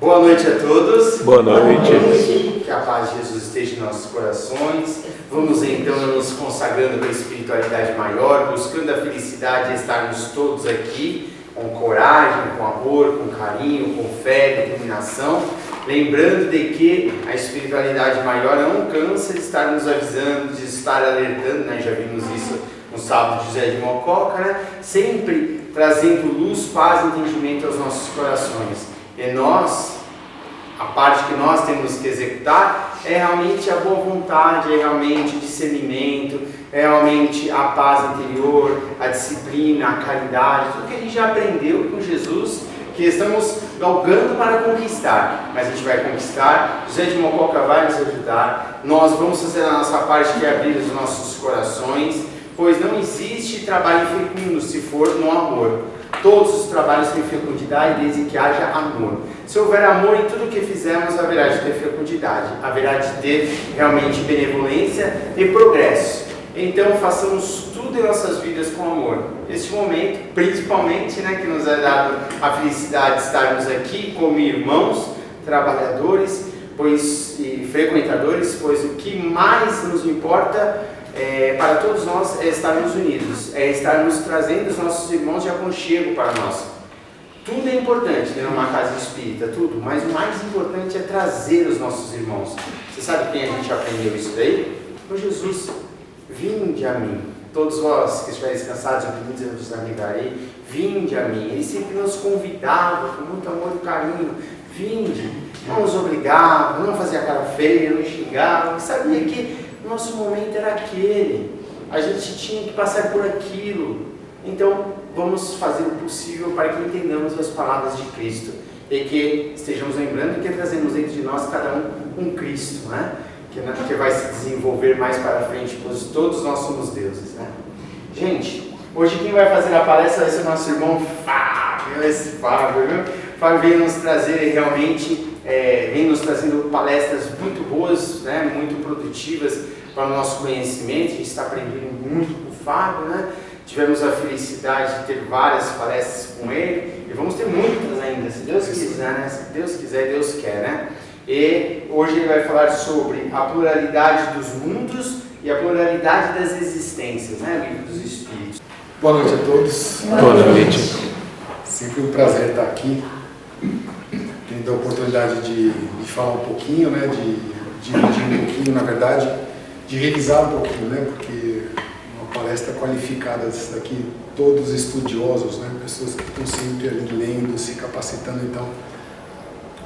Boa noite a todos. Boa noite. Que a paz de Jesus esteja em nossos corações. Vamos então nos consagrando com a espiritualidade maior, buscando a felicidade de estarmos todos aqui com coragem, com amor, com carinho, com fé, determinação. Lembrando de que a espiritualidade maior não cansa de estar nos avisando, de estar alertando, né? Já vimos isso no sábado de José de Mococa, né? Sempre trazendo luz, paz e entendimento aos nossos corações. E nós, a parte que nós temos que executar é realmente a boa vontade, é realmente o discernimento, é realmente a paz interior, a disciplina, a caridade, tudo que a gente já aprendeu com Jesus, que estamos galgando para conquistar, mas a gente vai conquistar. José de Mococa vai nos ajudar, nós vamos fazer a nossa parte, que é abrir os nossos corações, pois não existe trabalho fecundo se for no amor. Todos os trabalhos têm fecundidade desde que haja amor. Se houver amor em tudo que fizermos, haverá de ter fecundidade, haverá de ter realmente benevolência e progresso. Então façamos tudo em nossas vidas com amor. Neste momento, principalmente, né, que nos é dado a felicidade de estarmos aqui como irmãos, trabalhadores e frequentadores, pois o que mais nos importa para todos nós é estarmos unidos, é estarmos trazendo os nossos irmãos de aconchego para nós. Tudo é importante numa casa espírita, tudo, mas o mais importante é trazer os nossos irmãos. Você sabe quem a gente aprendeu isso daí? Com Jesus. Vinde a mim, todos vós que estiverem cansados e oprimidos, eu vos aliviarei. Vinde a mim. Ele sempre nos convidava com muito amor e carinho. Vinde, não nos obrigava, não fazia cara feia, não xingava, porque sabia que nosso momento era aquele, a gente tinha que passar por aquilo. Então vamos fazer o possível para que entendamos as palavras de Cristo e que estejamos lembrando que trazemos dentro de nós cada um Cristo, né? Que vai se desenvolver mais para frente, pois todos nós somos deuses, né? Gente, hoje quem vai fazer a palestra vai ser o nosso irmão Fábio. Esse Fábio, viu? Fábio veio nos trazer realmente, vem nos trazendo palestras muito boas, né? Muito produtivas para o nosso conhecimento. A gente está aprendendo muito com o Fábio, né? Tivemos a felicidade de ter várias palestras com ele e vamos ter muitas ainda, se Deus quiser, né? Se Deus quiser, Deus quer, né? E hoje ele vai falar sobre a pluralidade dos mundos e a pluralidade das existências, né? Livro dos Espíritos. Boa noite a todos. Boa noite. Sempre um prazer estar aqui, tendo a oportunidade de falar um pouquinho, né? De dividir um pouquinho, na verdade, de revisar um pouquinho, né? Porque uma palestra qualificada daqui, todos estudiosos, né? Pessoas que estão sempre ali lendo, se capacitando, então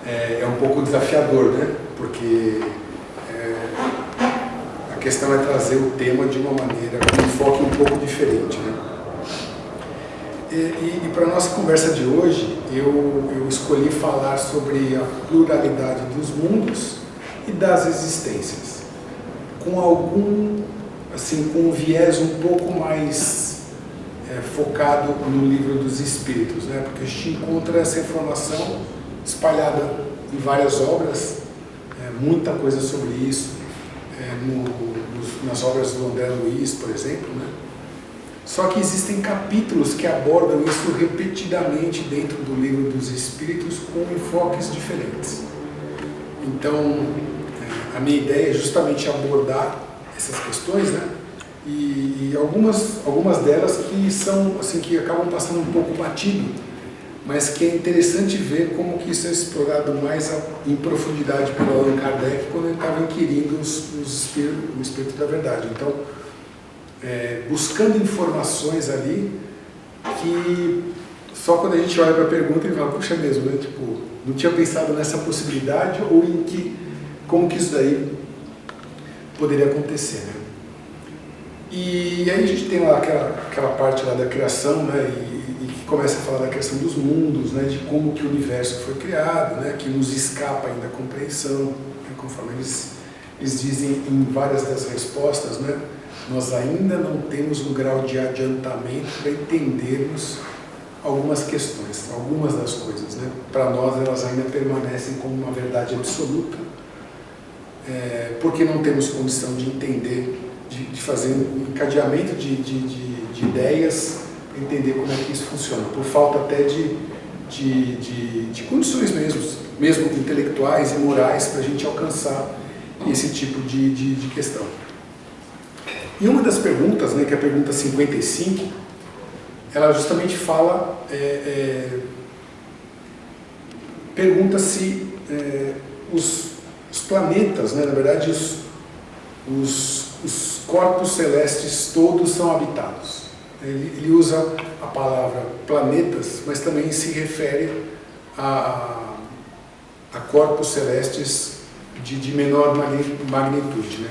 é um pouco desafiador, né? Porque a questão é trazer o tema de uma maneira, com um enfoque um pouco diferente, né? E para a nossa conversa de hoje, eu escolhi falar sobre a pluralidade dos mundos e das existências, com com um viés um pouco mais focado no Livro dos Espíritos, né? Porque a gente encontra essa informação espalhada em várias obras, muita coisa sobre isso, nas obras do André Luiz, por exemplo, né? Só que existem capítulos que abordam isso repetidamente dentro do Livro dos Espíritos com enfoques diferentes. Então, a minha ideia é justamente abordar essas questões, né? E algumas delas que são assim, que acabam passando um pouco batido, mas que é interessante ver como que isso é explorado mais em profundidade pelo Allan Kardec quando ele estava inquirindo o Espírito da Verdade. Então, buscando informações ali que só quando a gente olha para a pergunta ele fala, puxa mesmo, né? Tipo, não tinha pensado nessa possibilidade ou como que isso daí poderia acontecer, né? E aí a gente tem lá aquela parte lá da criação, né? E que começa a falar da criação dos mundos, né? De como que o universo foi criado, né? Que nos escapa ainda a compreensão, né? Conforme eles dizem em várias das respostas, né? Nós ainda não temos um grau de adiantamento para entendermos algumas questões, algumas das coisas, né? Para nós elas ainda permanecem como uma verdade absoluta, porque não temos condição de entender, de fazer um encadeamento de ideias, entender como é que isso funciona, por falta até de de condições mesmo intelectuais e morais para a gente alcançar esse tipo de questão. E uma das perguntas, né, que é a pergunta 55, ela justamente fala, pergunta se os planetas, né, na verdade os corpos celestes todos são habitados. Ele usa a palavra planetas, mas também se refere a corpos celestes de menor magnitude, né?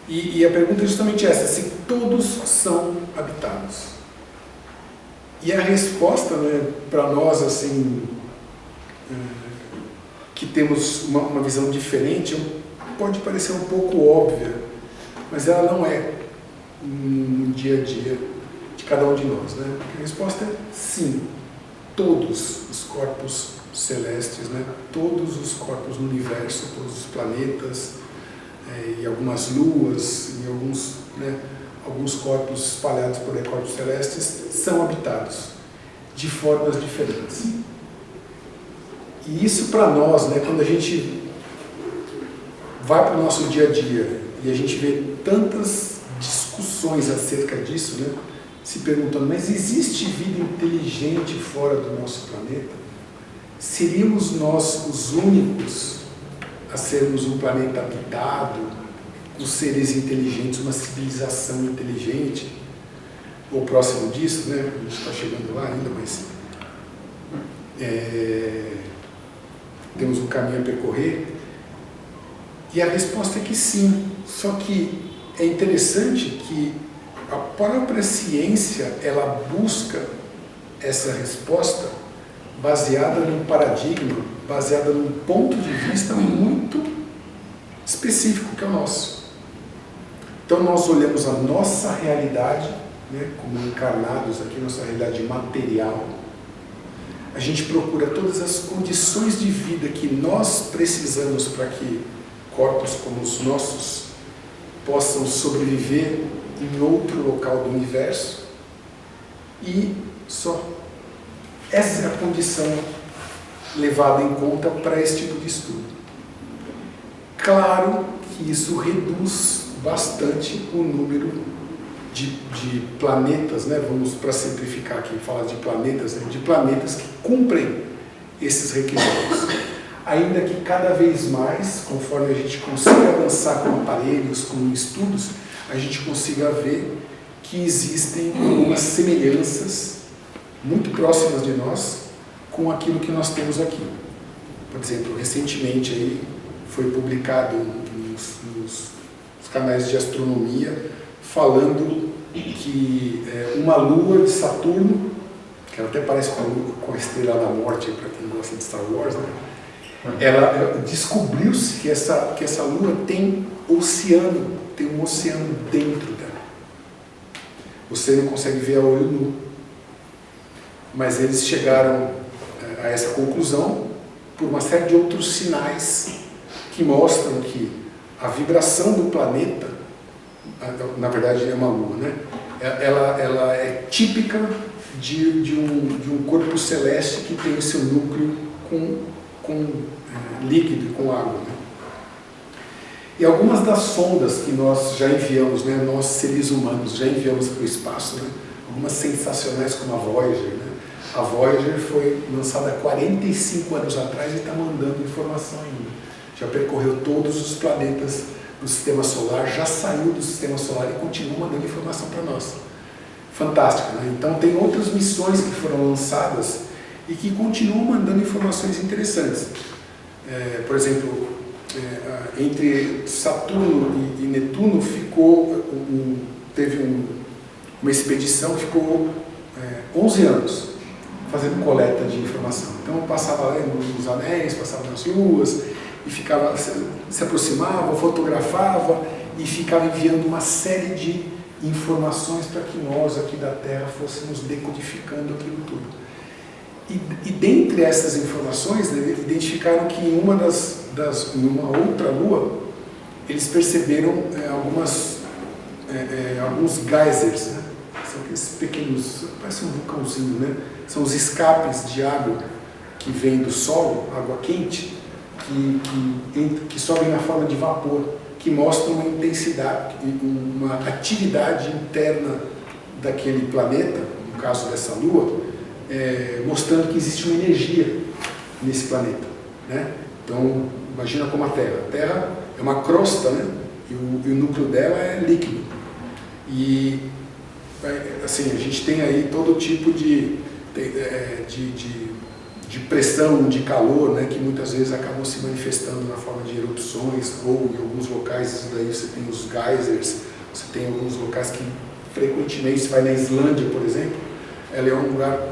E a pergunta é justamente essa, se todos são habitados. E a resposta, né, para nós, assim, que temos uma visão diferente, pode parecer um pouco óbvia, mas ela não é no dia a dia de cada um de nós, né? A resposta é sim, todos os corpos celestes, né? Todos os corpos no universo, todos os planetas, e algumas luas, e alguns corpos espalhados por aí, corpos celestes, são habitados de formas diferentes. E isso para nós, né, quando a gente vai para o nosso dia a dia e a gente vê tantas discussões acerca disso, né, se perguntando, mas existe vida inteligente fora do nosso planeta? Seríamos nós os únicos a sermos um planeta habitado, com seres inteligentes, uma civilização inteligente, ou próximo disso, né? A gente está chegando lá ainda, mas temos um caminho a percorrer. E a resposta é que sim, só que é interessante que a própria ciência, ela busca essa resposta baseada num paradigma, baseada num ponto de vista muito específico, que é o nosso. Então nós olhamos a nossa realidade, né, como encarnados aqui, nossa realidade material. A gente procura todas as condições de vida que nós precisamos para que corpos como os nossos possam sobreviver em outro local do universo, e só. Essa é a condição levada em conta para esse tipo de estudo. Claro que isso reduz bastante o número de planetas, né? Vamos, para simplificar aqui, falar de planetas, né? De planetas que cumprem esses requisitos. Ainda que cada vez mais, conforme a gente consiga avançar com aparelhos, com estudos, a gente consiga ver que existem algumas semelhanças muito próximas de nós com aquilo que nós temos aqui. Por exemplo, recentemente aí foi publicado nos canais de astronomia falando que uma lua de Saturno, que ela até parece com a Estrela da Morte, para quem gosta de Star Wars, né? Ela descobriu-se que essa lua tem um oceano dentro dela. Você não consegue ver a olho nu, mas eles chegaram a essa conclusão por uma série de outros sinais que mostram que a vibração do planeta, na verdade é uma lua, né? Ela é típica de um corpo celeste que tem o seu núcleo com líquido e com água, né? E algumas das sondas que nós já enviamos, né, nós seres humanos já enviamos para o espaço, né, algumas sensacionais como a Voyager, né? A Voyager foi lançada há 45 anos atrás e está mandando informação ainda. Já percorreu todos os planetas do Sistema Solar, já saiu do Sistema Solar e continua mandando informação para nós. Fantástico, né? Então tem outras missões que foram lançadas e que continuam mandando informações interessantes. Por exemplo, entre Saturno e Netuno teve uma expedição que ficou 11 anos fazendo coleta de informação. Então passava lá nos anéis, passava nas luas, e ficava, se aproximava, fotografava e ficava enviando uma série de informações para que nós aqui da Terra fôssemos decodificando aquilo tudo. E dentre essas informações, né, identificaram que em uma outra lua, eles perceberam alguns geysers, né? São esses pequenos, parece um vulcãozinho, né? São os escapes de água que vem do solo, água quente, que sobem na forma de vapor, que mostram uma intensidade, uma atividade interna daquele planeta, no caso dessa Lua, mostrando que existe uma energia nesse planeta, né? Então, imagina como a Terra. A Terra é uma crosta, né? E o núcleo dela é líquido. E, assim, a gente tem aí todo tipo de pressão, de calor, né? Que muitas vezes acabam se manifestando na forma de erupções, ou em alguns locais, isso daí você tem os geysers, você tem alguns locais que frequentemente, você vai na Islândia, por exemplo, ela é um lugar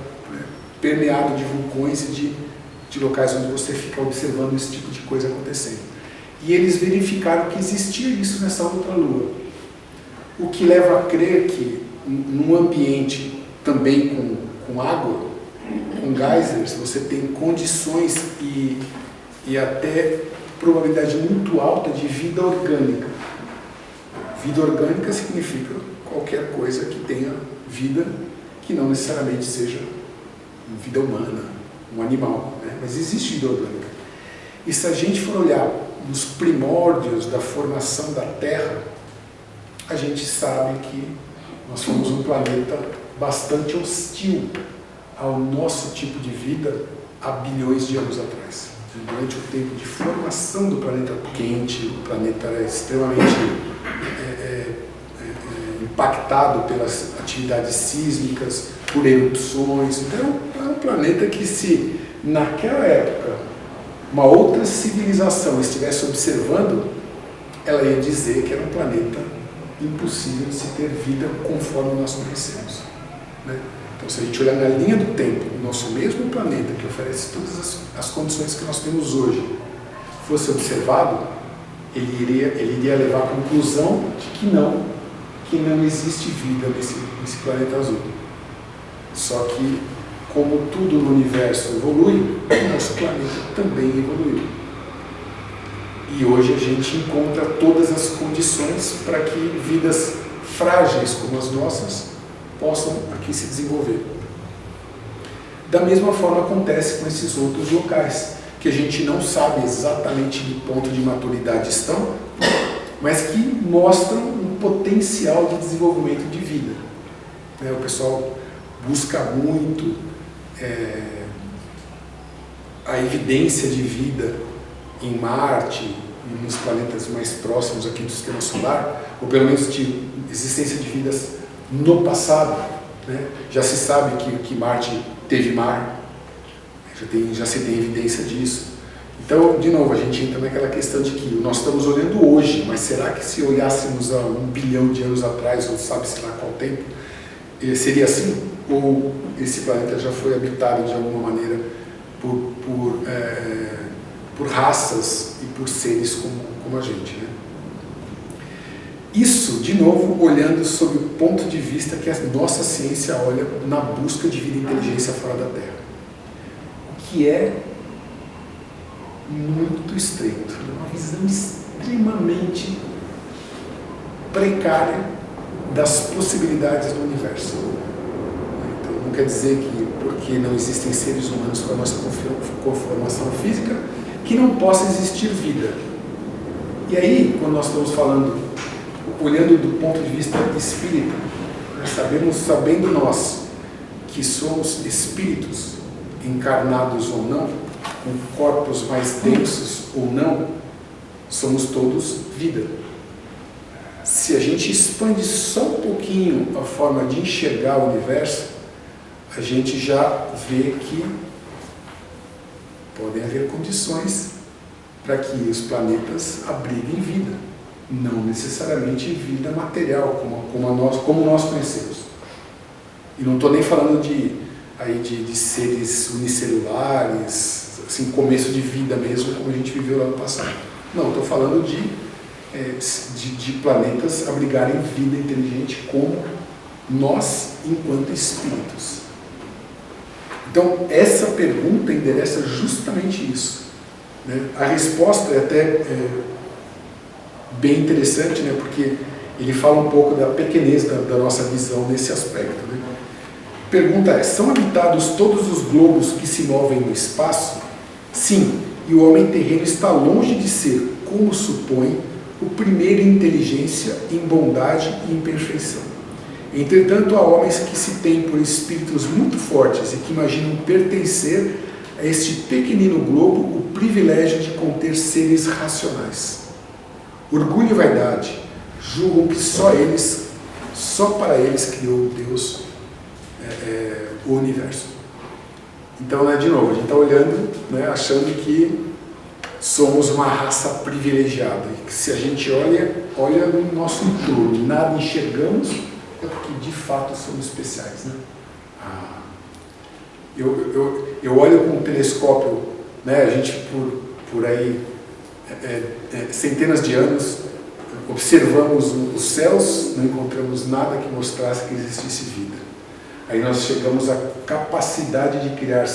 permeado de vulcões e de locais onde você fica observando esse tipo de coisa acontecendo. E eles verificaram que existia isso nessa outra lua. O que leva a crer que num ambiente também com água, com geysers, você tem condições e até probabilidade muito alta de vida orgânica. Vida orgânica significa qualquer coisa que tenha vida, que não necessariamente seja vida humana, um animal, né? Mas existe vida orgânica. E se a gente for olhar nos primórdios da formação da Terra, a gente sabe que nós fomos um planeta bastante hostil ao nosso tipo de vida há bilhões de anos atrás. Durante o tempo de formação do planeta quente, o planeta era extremamente impactado pelas atividades sísmicas, por erupções. Então, é um planeta que, se naquela época uma outra civilização estivesse observando, ela ia dizer que era um planeta impossível de se ter vida conforme nós conhecemos, né? Então, se a gente olhar na linha do tempo, o nosso mesmo planeta, que oferece todas as condições que nós temos hoje, fosse observado, ele iria levar à conclusão de que não existe vida nesse planeta azul. Só que, como tudo no universo evolui, o nosso planeta também evoluiu. E hoje a gente encontra todas as condições para que vidas frágeis como as nossas possam aqui se desenvolver. Da mesma forma acontece com esses outros locais, que a gente não sabe exatamente que ponto de maturidade estão, mas que mostram um potencial de desenvolvimento de vida. O pessoal busca muito a evidência de vida em Marte e nos planetas mais próximos aqui do sistema solar, ou pelo menos de existência de vidas no passado, né? Já se sabe que Marte teve mar, já se tem evidência disso. Então, de novo, a gente entra naquela questão de que nós estamos olhando hoje, mas será que se olhássemos há 1 bilhão de anos atrás, ou sabe-se lá qual tempo, seria assim? Ou esse planeta já foi habitado de alguma maneira por raças e por seres como a gente, né? Isso, de novo, olhando sob o ponto de vista que a nossa ciência olha na busca de vida e inteligência fora da Terra. O que é muito estreito, uma visão extremamente precária das possibilidades do universo. Então, não quer dizer que, porque não existem seres humanos com a nossa conformação física, que não possa existir vida. E aí, quando nós estamos falando, olhando do ponto de vista espírita, sabendo nós que somos espíritos, encarnados ou não, com corpos mais densos ou não, somos todos vida. Se a gente expande só um pouquinho a forma de enxergar o universo, a gente já vê que podem haver condições para que os planetas abriguem vida, não necessariamente vida material, como nós conhecemos. E não estou nem falando de seres unicelulares, assim, começo de vida mesmo, como a gente viveu lá no passado. Não, estou falando de planetas abrigarem vida inteligente como nós, enquanto espíritos. Então, essa pergunta endereça justamente isso, né? A resposta é até bem interessante, né? Porque ele fala um pouco da pequenez da nossa visão nesse aspecto, né? Pergunta é: são habitados todos os globos que se movem no espaço? Sim, e o homem terreno está longe de ser, como supõe, o primeiro em inteligência, em bondade e em perfeição. Entretanto, há homens que se têm por espíritos muito fortes e que imaginam pertencer a este pequenino globo o privilégio de conter seres racionais. Orgulho e vaidade julgam que só para eles criou Deus o universo. Então, de novo, a gente está olhando, né, achando que somos uma raça privilegiada. E que se a gente olha no nosso entorno, nada enxergamos, é porque de fato somos especiais, né? Eu olho com um telescópio, né, a gente por aí, centenas de anos, observamos os céus, não encontramos nada que mostrasse que existisse vida. Aí nós chegamos à capacidade de criar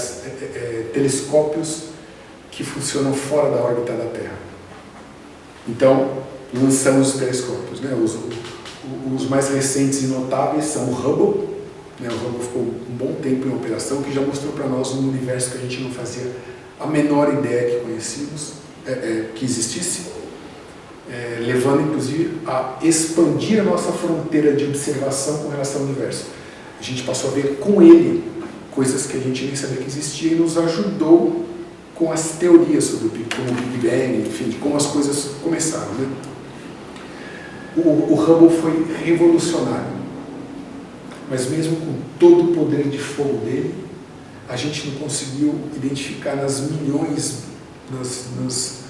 telescópios que funcionam fora da órbita da Terra. Então, lançamos os telescópios, né? Os mais recentes e notáveis são o Hubble, né? O Hubble ficou um bom tempo em operação, que já mostrou para nós um universo que a gente não fazia a menor ideia que conhecíamos, que existisse, levando inclusive a expandir a nossa fronteira de observação com relação ao universo. A gente passou a ver com ele coisas que a gente nem sabia que existia e nos ajudou com as teorias sobre como o Big Bang, enfim, de como as coisas começaram, né? O Hubble foi revolucionário, mas mesmo com todo o poder de fogo dele, a gente não conseguiu identificar nas milhões, nas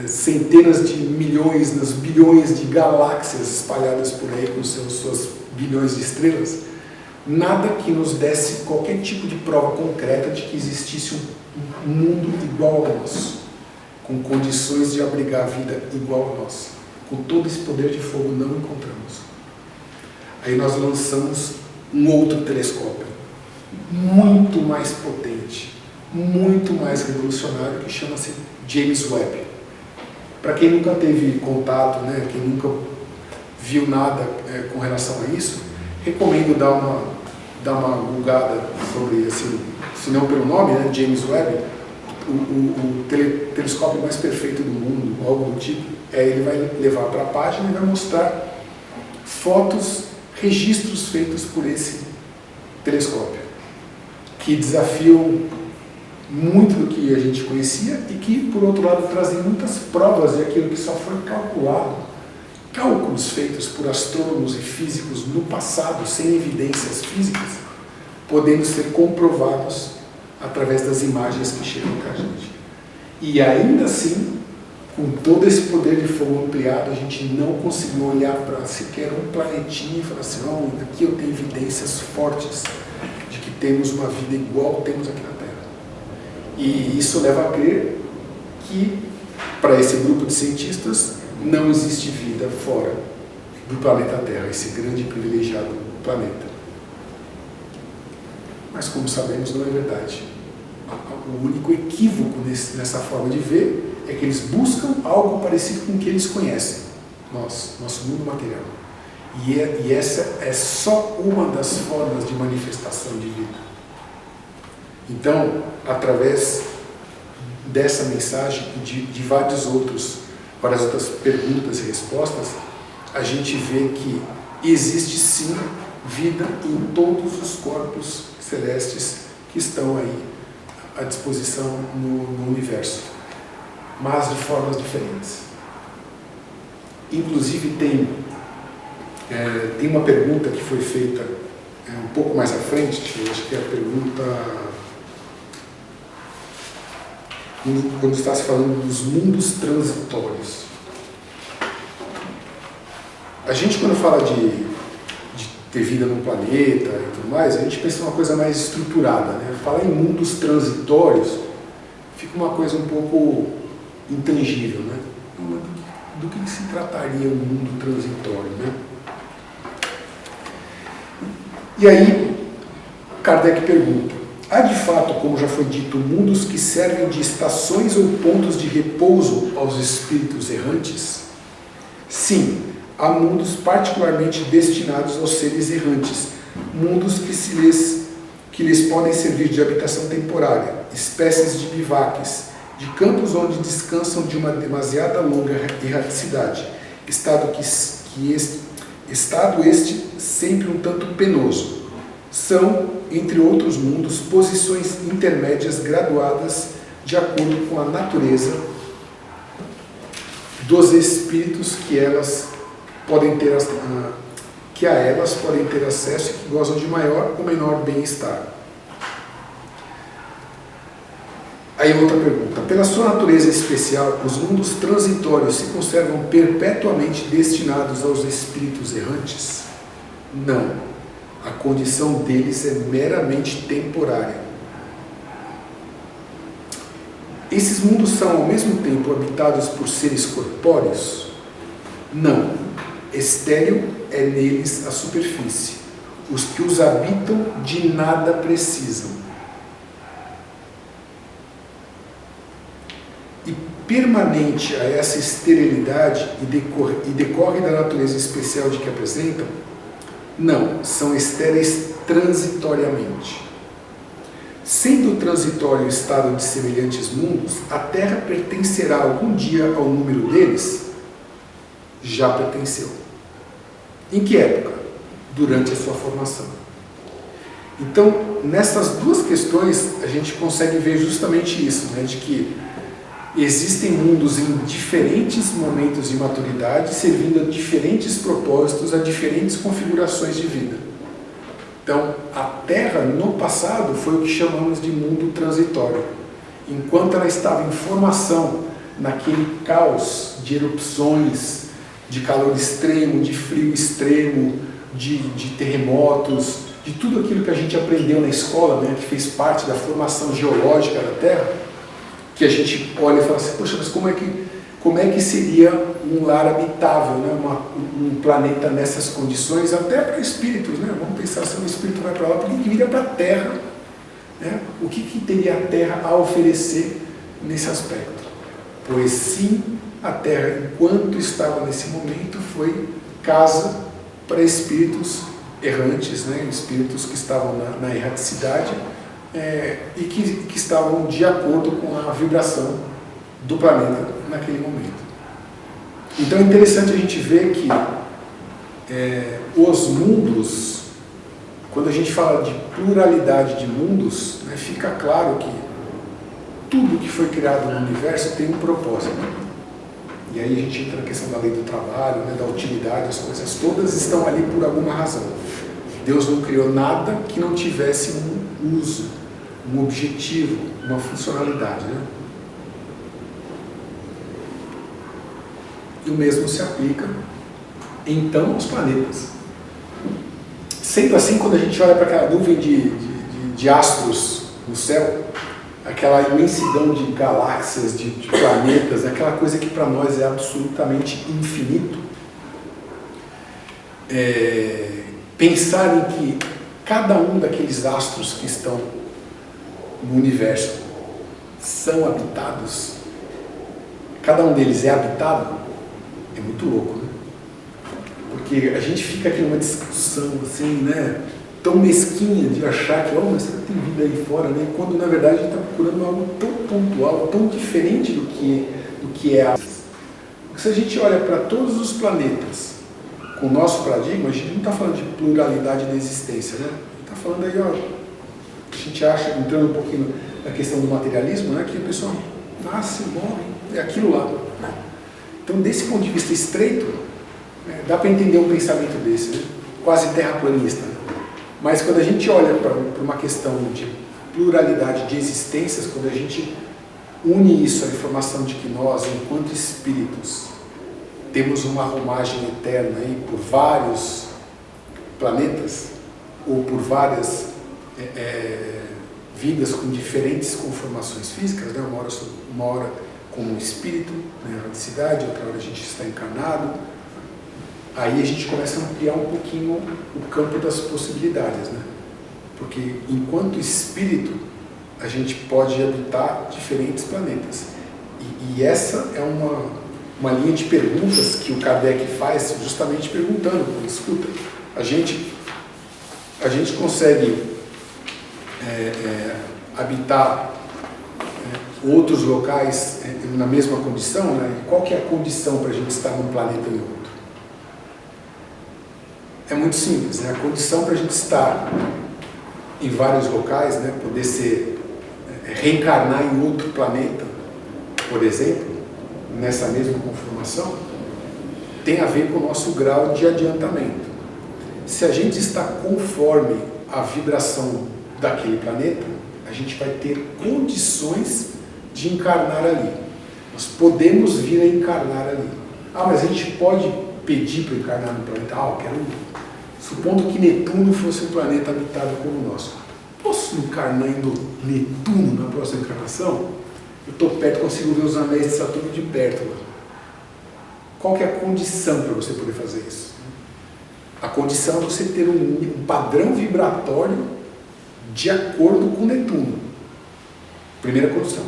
centenas de milhões, nas bilhões de galáxias espalhadas por aí com suas bilhões de estrelas, nada que nos desse qualquer tipo de prova concreta de que existisse um mundo igual ao nosso, com condições de abrigar a vida igual a nossa. Com todo esse poder de fogo não encontramos. Aí nós lançamos um outro telescópio, muito mais potente, muito mais revolucionário, que chama-se James Webb. Para quem nunca teve contato, né, quem nunca viu nada com relação a isso, recomendo dar uma googada sobre, assim, se não pelo nome, né, James Webb, o telescópio mais perfeito do mundo, algo do tipo. Ele vai levar para a página e vai mostrar fotos, registros feitos por esse telescópio, que desafiam muito do que a gente conhecia e que, por outro lado, trazem muitas provas de aquilo que só foi calculado, cálculos feitos por astrônomos e físicos no passado, sem evidências físicas, podendo ser comprovados através das imagens que chegam para a gente. E ainda assim, com todo esse poder de fogo ampliado, a gente não conseguiu olhar para sequer um planetinha e falar assim: oh, aqui eu tenho evidências fortes de que temos uma vida igual temos aqui na Terra. E isso leva a crer que, para esse grupo de cientistas, não existe vida fora do planeta Terra, esse grande e privilegiado planeta. Mas, como sabemos, não é verdade. O único equívoco nessa forma de ver é que eles buscam algo parecido com o que eles conhecem, nosso mundo material. E essa é só uma das formas de manifestação de vida. Então, através dessa mensagem e de várias outras perguntas e respostas, a gente vê que existe sim vida em todos os corpos celestes que estão aí à disposição no universo, mas de formas diferentes. Inclusive tem uma pergunta que foi feita um pouco mais à frente, eu acho que é a pergunta quando está se falando dos mundos transitórios. A gente, quando fala de ter vida no planeta e tudo mais, a gente pensa em uma coisa mais estruturada, né? Falar em mundos transitórios fica uma coisa um pouco intangível, né? Do que se trataria um mundo transitório, né? E aí, Kardec pergunta: há de fato, como já foi dito, mundos que servem de estações ou pontos de repouso aos espíritos errantes? Sim, há mundos particularmente destinados aos seres errantes, mundos que lhes podem servir de habitação temporária, espécies de bivaques, de campos onde descansam de uma demasiada longa erraticidade, estado este sempre um tanto penoso. São, entre outros mundos, posições intermédias graduadas de acordo com a natureza dos espíritos que a elas podem ter acesso e que gozam de maior ou menor bem-estar. Aí outra pergunta. Pela sua natureza especial, os mundos transitórios se conservam perpetuamente destinados aos espíritos errantes? Não. A condição deles é meramente temporária. Esses mundos são ao mesmo tempo habitados por seres corpóreos? Não. Estéril é neles a superfície. Os que os habitam de nada precisam. E permanente a essa esterilidade e decorre da natureza especial de que apresentam? Não, são estéreis transitoriamente. Sendo transitório o estado de semelhantes mundos, a Terra pertencerá algum dia ao número deles? Já pertenceu. Em que época? Durante a sua formação. Então, nessas duas questões, a gente consegue ver justamente isso, né, de que existem mundos em diferentes momentos de maturidade, servindo a diferentes propósitos, a diferentes configurações de vida. Então, a Terra, no passado, foi o que chamamos de mundo transitório. Enquanto ela estava em formação, naquele caos de erupções, de calor extremo, de frio extremo, de terremotos, de tudo aquilo que a gente aprendeu na escola, né, que fez parte da formação geológica da Terra, que a gente olha e fala assim, poxa, mas como é que seria um lar habitável, né? Um planeta nessas condições, até para espíritos, né? Vamos pensar, se um espírito vai para lá, por que vira para a Terra? Né? O que teria a Terra a oferecer nesse aspecto? Pois sim, a Terra, enquanto estava nesse momento, foi casa para espíritos errantes, né? Espíritos que estavam na erraticidade, e que estavam de acordo com a vibração do planeta naquele momento. Então é interessante a gente ver que os mundos, quando a gente fala de pluralidade de mundos, né, fica claro que tudo que foi criado no universo tem um propósito. E aí a gente entra na questão da lei do trabalho, né, da utilidade, as coisas todas estão ali por alguma razão. Deus não criou nada que não tivesse um uso, um objetivo, uma funcionalidade, né? E o mesmo se aplica, então, aos planetas. Sendo assim, quando a gente olha para aquela nuvem de astros no céu, aquela imensidão de galáxias, de planetas, aquela coisa que para nós é absolutamente infinito, pensar em que cada um daqueles astros que estão no universo são habitados, cada um deles é habitado, é muito louco, né? Porque a gente fica aqui numa discussão assim, né, tão mesquinha de achar que, mas será que tem vida aí fora, né? Quando na verdade a gente está procurando algo tão pontual, tão diferente do que é a... Porque se a gente olha para todos os planetas com o nosso paradigma, a gente não está falando de pluralidade da existência, né? Está falando aí, a gente acha, entrando um pouquinho na questão do materialismo, né, que a pessoa nasce, morre, é aquilo lá. Então, desse ponto de vista estreito, dá para entender um pensamento desse, né? Quase terraplanista. Mas quando a gente olha para uma questão de pluralidade de existências, quando a gente une isso à informação de que nós, enquanto espíritos, temos uma romagem eterna aí por vários planetas, ou por várias vidas com diferentes conformações físicas, né? uma hora como espírito, na erraticidade, outra hora a gente está encarnado. Aí a gente começa a ampliar um pouquinho o campo das possibilidades, né? Porque enquanto espírito, a gente pode habitar diferentes planetas. E essa é uma linha de perguntas que o Kardec faz, justamente perguntando, escuta, a gente consegue habitar outros locais na mesma condição, né? Qual que é a condição para a gente estar num planeta e outro? É muito simples, né? A condição para a gente estar em vários locais, né? Poder reencarnar em outro planeta, por exemplo, nessa mesma conformação, tem a ver com o nosso grau de adiantamento. Se a gente está conforme a vibração daquele planeta, a gente vai ter condições de encarnar ali. Nós podemos vir a encarnar ali. Mas a gente pode pedir para encarnar no planeta? Eu quero. Supondo que Netuno fosse um planeta habitado como o nosso. Posso encarnar em Netuno na próxima encarnação? Eu estou perto, consigo ver os anéis de Saturno de perto lá. Qual que é a condição para você poder fazer isso? A condição é você ter um padrão vibratório de acordo com Netuno. Primeira condição.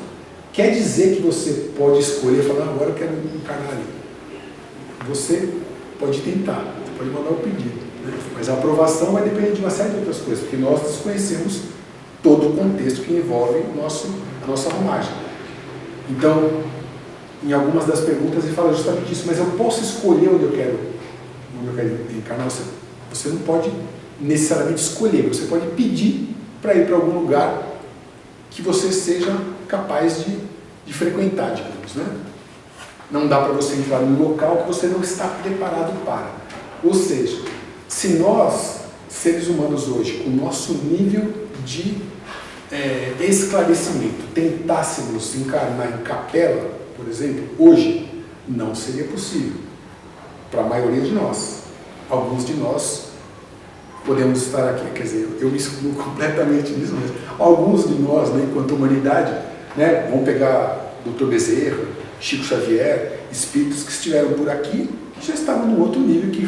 Quer dizer que você pode escolher e falar, agora eu quero encarnar ali. Você pode tentar, você pode mandar o pedido, né? Mas a aprovação vai depender de uma série de outras coisas, porque nós desconhecemos todo o contexto que envolve a nossa arrumagem. Então, em algumas das perguntas ele fala justamente isso, mas eu posso escolher onde eu quero encarnar? Você não pode necessariamente escolher, você pode pedir para ir para algum lugar que você seja capaz de frequentar, digamos, né? Não dá para você entrar num local que você não está preparado para. Ou seja, se nós, seres humanos hoje, com o nosso nível de esclarecimento, tentássemos encarnar em Capela, por exemplo, hoje, não seria possível. Para a maioria de nós. Alguns de nós podemos estar aqui, quer dizer, eu me excluo completamente disso mesmo. Alguns de nós, né, enquanto humanidade, né, vamos pegar Dr. Bezerra, Chico Xavier, espíritos que estiveram por aqui, que já estavam num outro nível, que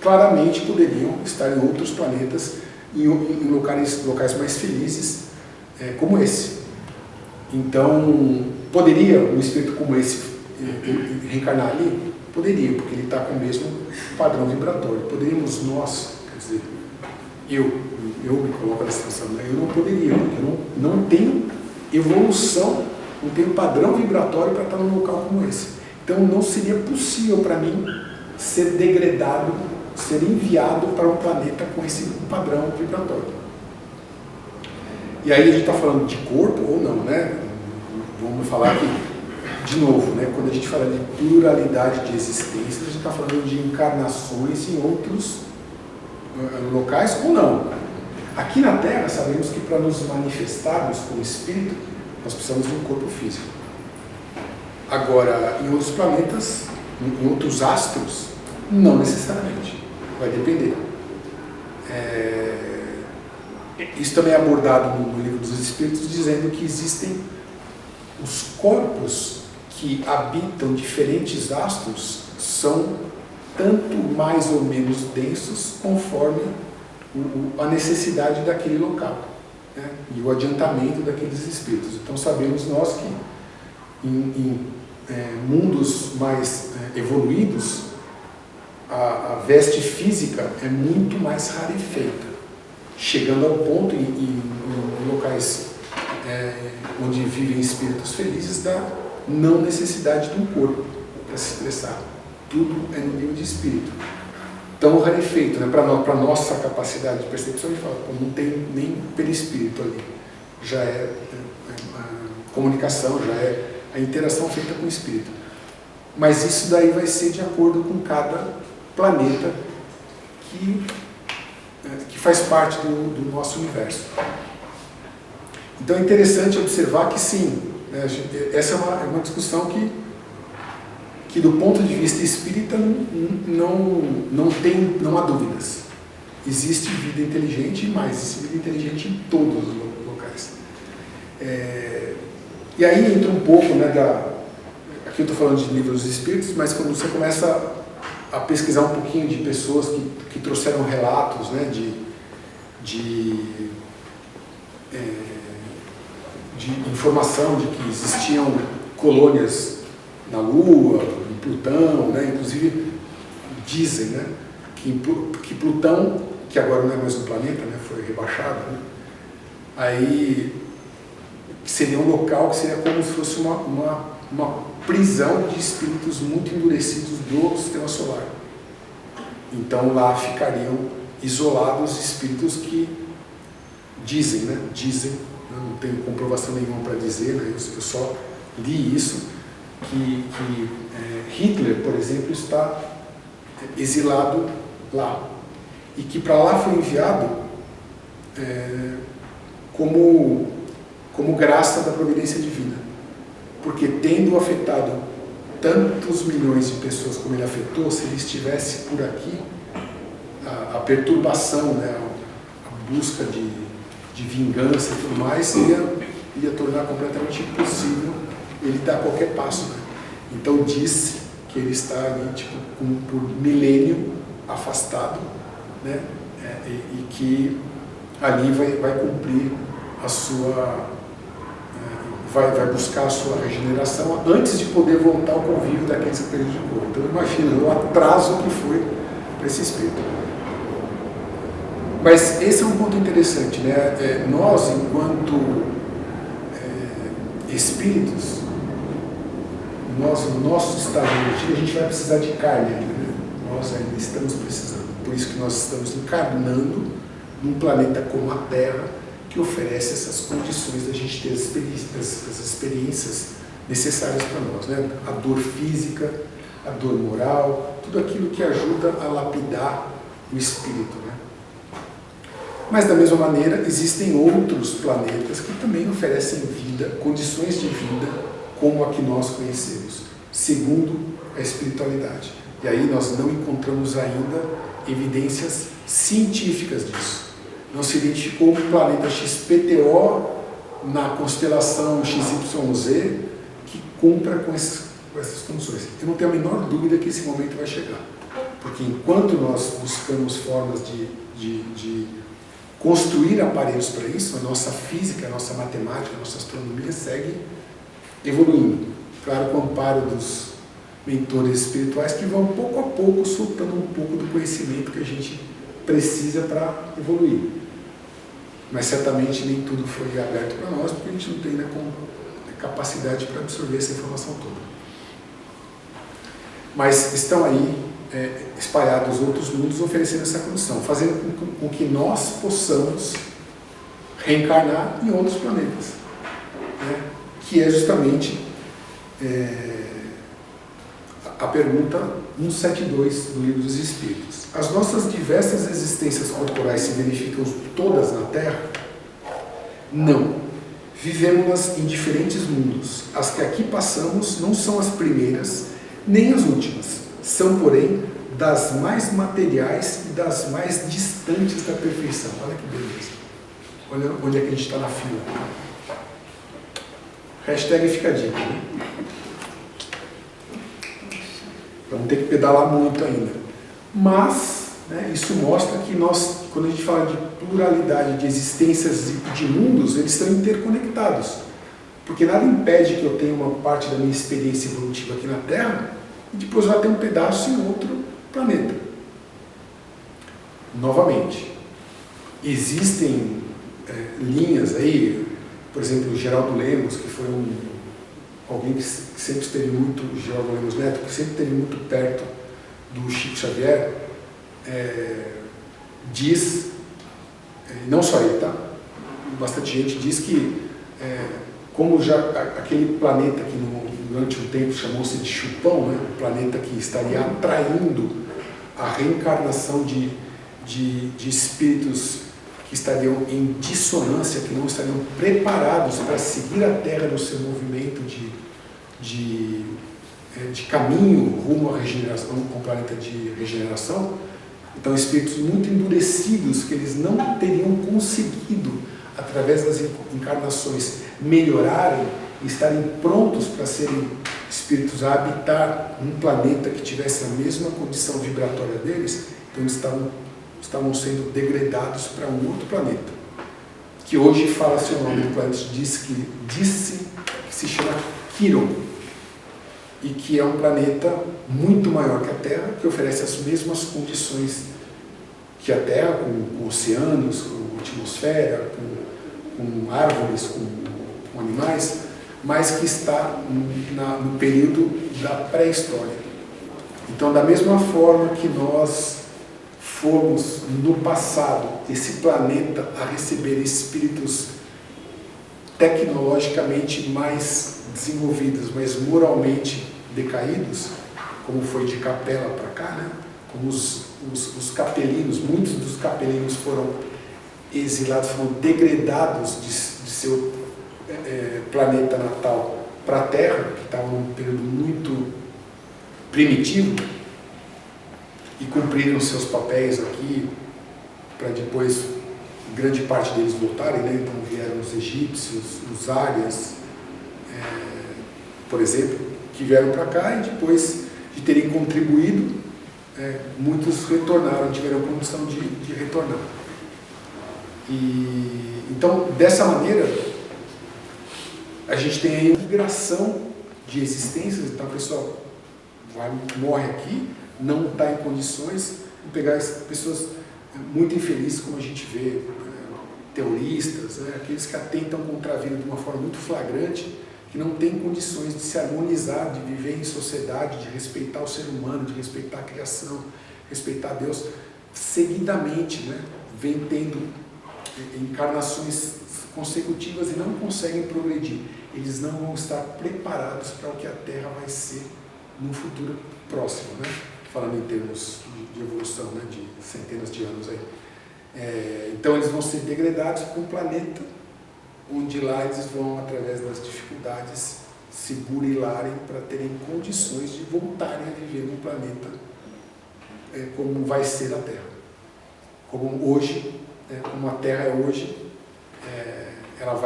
claramente poderiam estar em outros planetas, em locais mais felizes, como esse. Então, poderia um espírito como esse reencarnar ali? Poderia, porque ele está com o mesmo padrão vibratório. Poderíamos nós, quer dizer, eu me coloco nessa situação, né? Eu não poderia, porque eu não tenho evolução, não tenho padrão vibratório para estar num local como esse. Então não seria possível para mim ser degradado, ser enviado para um planeta com esse padrão vibratório. E aí a gente está falando de corpo ou não, né? Vamos falar aqui de novo, né? Quando a gente fala de pluralidade de existências, a gente está falando de encarnações em outros locais ou não. Aqui na Terra, sabemos que para nos manifestarmos como espírito, nós precisamos de um corpo físico. Agora, em outros planetas, em outros astros, não necessariamente. Vai depender. Isso também é abordado no Livro dos Espíritos, dizendo que existem os corpos que habitam diferentes astros, são tanto mais ou menos densos conforme a necessidade daquele local, né? E o adiantamento daqueles espíritos. Então sabemos nós que em mundos mais evoluídos, a veste física é muito mais rarefeita, chegando ao ponto em locais onde vivem espíritos felizes da não necessidade de um corpo para se expressar. Tudo é no nível de espírito. Tão rarefeito, né? Para a nossa capacidade de percepção, a gente fala, não tem nem perispírito ali. Já é a comunicação, já é a interação feita com o espírito. Mas isso daí vai ser de acordo com cada planeta que faz parte do nosso universo. Então é interessante observar que sim, né, essa é uma discussão que do ponto de vista espírita não há dúvidas. Existe vida inteligente, mas existe vida inteligente em todos os locais. E aí entra um pouco, né, aqui eu estou falando de livros dos espíritos, mas quando você começa a pesquisar um pouquinho de pessoas que trouxeram relatos, né, de informação de que existiam colônias na Lua, Plutão, né? Inclusive dizem, né, que Plutão, que agora não é mais um planeta, né, foi rebaixado, né, aí seria um local que seria como se fosse uma prisão de espíritos muito endurecidos do sistema solar. Então lá ficariam isolados espíritos que dizem, né, não tenho comprovação nenhuma para dizer, né, eu só li isso, que Hitler, por exemplo, está exilado lá, e que para lá foi enviado como graça da providência divina, porque tendo afetado tantos milhões de pessoas como ele afetou, se ele estivesse por aqui, a perturbação, né, a busca de vingança e tudo mais ia tornar completamente impossível ele dar qualquer passo, né? Então disse que ele está ali por milênio afastado, né? E que ali vai cumprir a sua vai buscar a sua regeneração antes de poder voltar ao convívio daqueles que prejudicou. Então imagina o atraso que foi para esse espírito. Mas esse é um ponto interessante, né? Nós, enquanto espíritos, no nosso estado de energia, a gente vai precisar de carne ainda, né? Nós ainda estamos precisando. Por isso que nós estamos encarnando num planeta como a Terra, que oferece essas condições da gente ter as experiências necessárias para nós, né? A dor física, a dor moral, tudo aquilo que ajuda a lapidar o espírito, né? Mas da mesma maneira existem outros planetas que também oferecem vida, condições de vida como a que nós conhecemos, segundo a espiritualidade. E aí nós não encontramos ainda evidências científicas disso. Não se identificou um planeta XPTO na constelação XYZ que cumpra com essas condições. Eu não tenho a menor dúvida que esse momento vai chegar. Porque enquanto nós buscamos formas de construir aparelhos para isso, a nossa física, a nossa matemática, a nossa astronomia segue evoluindo. Claro, com o amparo dos mentores espirituais que vão pouco a pouco soltando um pouco do conhecimento que a gente precisa para evoluir. Mas certamente nem tudo foi aberto para nós, porque a gente não tem ainda capacidade para absorver essa informação toda. Mas estão aí espalhados outros mundos oferecendo essa condição, fazendo com que nós possamos reencarnar em outros planetas, né? Que é justamente a pergunta 172 do Livro dos Espíritos. As nossas diversas existências corporais se verificam todas na Terra? Não. Vivemos-las em diferentes mundos. As que aqui passamos não são as primeiras, nem as últimas. São, porém, das mais materiais e das mais distantes da perfeição. Olha que beleza. Olha onde é que a gente está na fila. Hashtag fica a dica, né? Vamos ter que pedalar muito ainda. Mas, né, isso mostra que nós, quando a gente fala de pluralidade de existências e de mundos, eles estão interconectados. Porque nada impede que eu tenha uma parte da minha experiência evolutiva aqui na Terra e depois vá ter um pedaço em outro planeta. Novamente, existem linhas aí, por exemplo, o Geraldo Lemos, que foi alguém que sempre esteve muito, Geraldo Lemos Neto, que sempre esteve muito perto do Chico Xavier, diz, não só ele, tá? Bastante gente diz que, como já aquele planeta que durante um tempo chamou-se de Chupão, né? Um planeta que estaria atraindo a reencarnação de espíritos que estariam em dissonância, que não estariam preparados para seguir a Terra no seu movimento de caminho rumo à regeneração, um planeta de regeneração. Então, espíritos muito endurecidos, que eles não teriam conseguido, através das encarnações, melhorarem e estarem prontos para serem espíritos a habitar um planeta que tivesse a mesma condição vibratória deles. Então, eles estavam sendo degradados para um outro planeta, que hoje fala-se o nome do planeta, disse que se chama Quiron. e que é um planeta muito maior que a Terra, que oferece as mesmas condições que a Terra, com oceanos, com atmosfera, com árvores, com animais, mas que está no período da pré-história. Então, da mesma forma que nós fomos no passado esse planeta a receber espíritos tecnologicamente mais desenvolvidos, mas moralmente decaídos, como foi de Capela para cá, né? Como os capelinos, muitos dos capelinos foram exilados, foram degradados de seu planeta natal para a Terra, que estava num período muito primitivo, e cumpriram seus papéis aqui, para depois grande parte deles voltarem, né? Então vieram os egípcios, os árias, por exemplo, que vieram para cá e depois de terem contribuído, muitos retornaram, tiveram condição de retornar. Então, dessa maneira, a gente tem aí uma migração de existências. Então a pessoa morre aqui, não está em condições de pegar essas pessoas muito infelizes, como a gente vê, terroristas, aqueles que atentam contra a vida de uma forma muito flagrante, que não têm condições de se harmonizar, de viver em sociedade, de respeitar o ser humano, de respeitar a criação, respeitar Deus, seguidamente, né, vem tendo encarnações consecutivas e não conseguem progredir. Eles não vão estar preparados para o que a Terra vai ser no futuro próximo, né? Falando em termos de evolução, né, de centenas de anos aí. Então eles vão ser degradados para um planeta onde lá eles vão, através das dificuldades, se burilarem para terem condições de voltarem a viver num planeta como vai ser a Terra. Como hoje, como a Terra é hoje, ela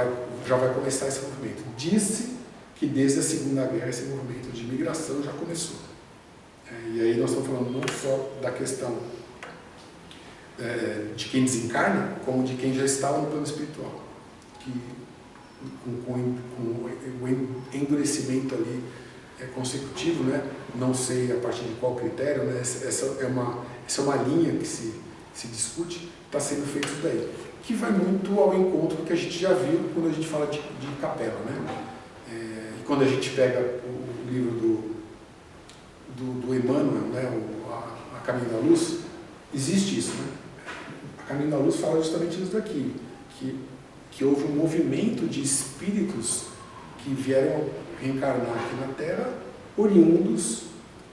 já vai começar esse movimento. Disse que desde a Segunda Guerra esse movimento de migração já começou. E aí nós estamos falando não só da questão de quem desencarna, como de quem já estava no plano espiritual, que com o endurecimento ali consecutivo, né? Não sei a partir de qual critério, né? Essa é uma linha que se discute, está sendo feito isso daí, que vai muito ao encontro do que a gente já viu quando a gente fala de Capela, né? E quando a gente pega o livro do Emmanuel, né? A Caminho da Luz, existe isso, né? A Caminho da Luz fala justamente isso daqui, que houve um movimento de espíritos que vieram reencarnar aqui na Terra, oriundos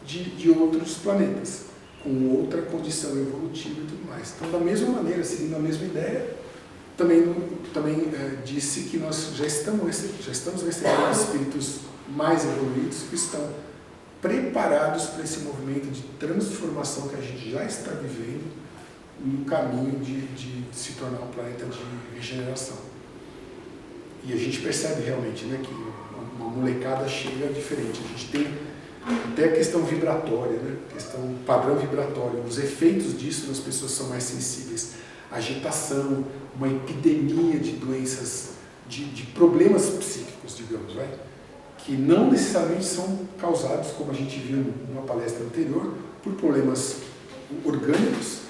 de outros planetas, com outra condição evolutiva e tudo mais. Então, da mesma maneira, seguindo a mesma ideia, também disse que nós já estamos recebendo espíritos mais evoluídos que estão preparados para esse movimento de transformação que a gente já está vivendo no caminho de se tornar um planeta de regeneração. E a gente percebe realmente, né, que uma molecada chega diferente. A gente tem até a questão vibratória, né, questão padrão vibratório. Os efeitos disso nas pessoas são mais sensíveis. Agitação, uma epidemia de doenças, de problemas psíquicos, digamos, vai? Que não necessariamente são causados, como a gente viu numa palestra anterior, por problemas orgânicos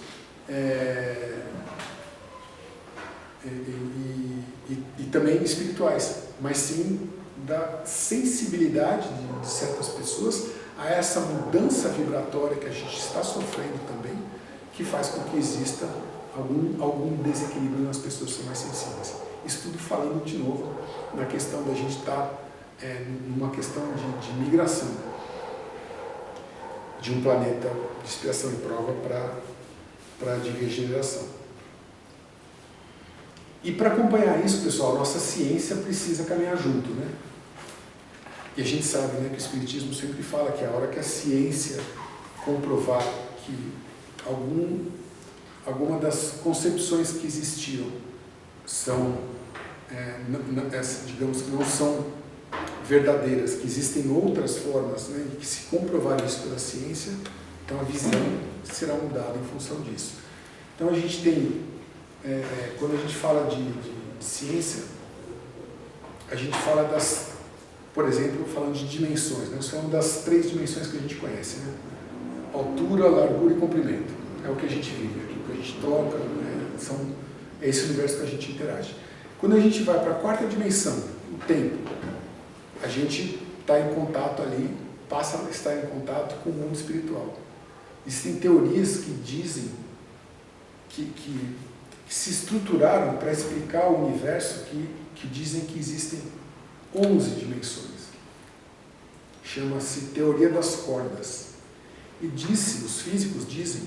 e também espirituais, mas sim da sensibilidade de certas pessoas a essa mudança vibratória que a gente está sofrendo também, que faz com que exista algum desequilíbrio nas pessoas que são mais sensíveis. Isso tudo falando de novo na questão da gente estar numa questão de migração de um planeta de expiação e prova para de regeneração. E para acompanhar isso, pessoal, a nossa ciência precisa caminhar junto, né? E a gente sabe, né, que o Espiritismo sempre fala que a hora que a ciência comprovar que alguma das concepções que existiam são, digamos que não são verdadeiras, que existem outras formas, né, e que se comprovar isso pela ciência, então a visão será mudada em função disso. Então a gente tem, quando a gente fala de ciência, a gente fala por exemplo, falando de dimensões, né? Isso é uma das 3 dimensões que a gente conhece, né? Altura, largura e comprimento. É o que a gente vive, é aquilo que a gente toca, né? É esse universo que a gente interage. Quando a gente vai para a 4ª dimensão, o tempo, a gente está em contato ali, passa a estar em contato com o mundo espiritual. Existem teorias que dizem que se estruturaram para explicar o universo, que dizem que existem 11 dimensões. Chama-se teoria das cordas. E os físicos dizem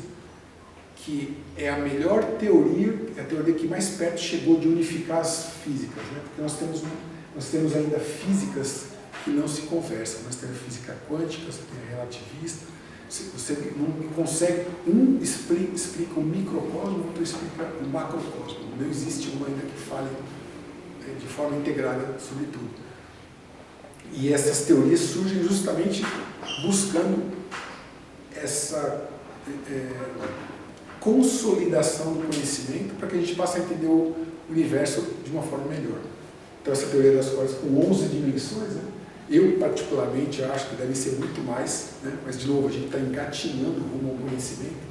que é a melhor teoria, é a teoria que mais perto chegou de unificar as físicas, né? Porque nós temos ainda físicas que não se conversam. Nós temos física quântica, você tem a relativista, você não consegue, um explica o microcosmo, o outro explica o macrocosmo. Não existe uma ainda que fale de forma integrada sobre tudo. E essas teorias surgem justamente buscando essa consolidação do conhecimento para que a gente passe a entender o universo de uma forma melhor. Então essa teoria das cordas com 11 dimensões, né? Eu particularmente acho que deve ser muito mais, né? Mas de novo a gente está engatinhando rumo ao conhecimento.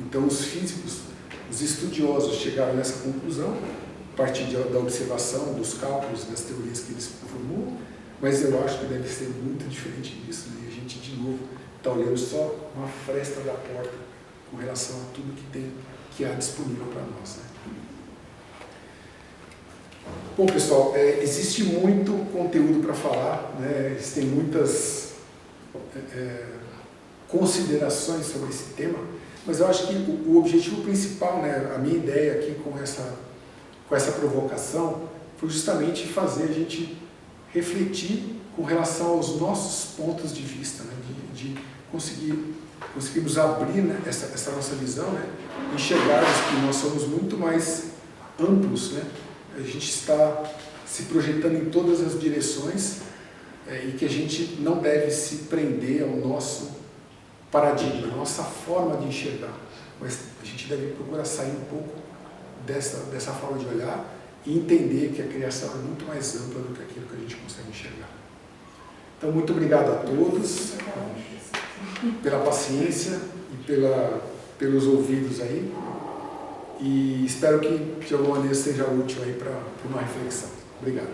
Então os físicos, os estudiosos chegaram nessa conclusão a partir da observação, dos cálculos, das teorias que eles formulam, mas eu acho que deve ser muito diferente disso, né? E a gente de novo está olhando só uma fresta da porta com relação a tudo que há disponível para nós, né? Bom, pessoal, existe muito conteúdo para falar, né? Existem muitas considerações sobre esse tema, mas eu acho que o objetivo principal, né, a minha ideia aqui com essa provocação, foi justamente fazer a gente refletir com relação aos nossos pontos de vista, né? De conseguirmos abrir, né, essa nossa visão, né? Enxergarmos que nós somos muito mais amplos, né? A gente está se projetando em todas as direções e que a gente não deve se prender ao nosso paradigma, à nossa forma de enxergar, mas a gente deve procurar sair um pouco dessa forma de olhar e entender que a criação é muito mais ampla do que aquilo que a gente consegue enxergar. Então, muito obrigado a todos pela paciência e pelos ouvidos aí. E espero que de alguma maneira seja útil aí para uma reflexão. Obrigado.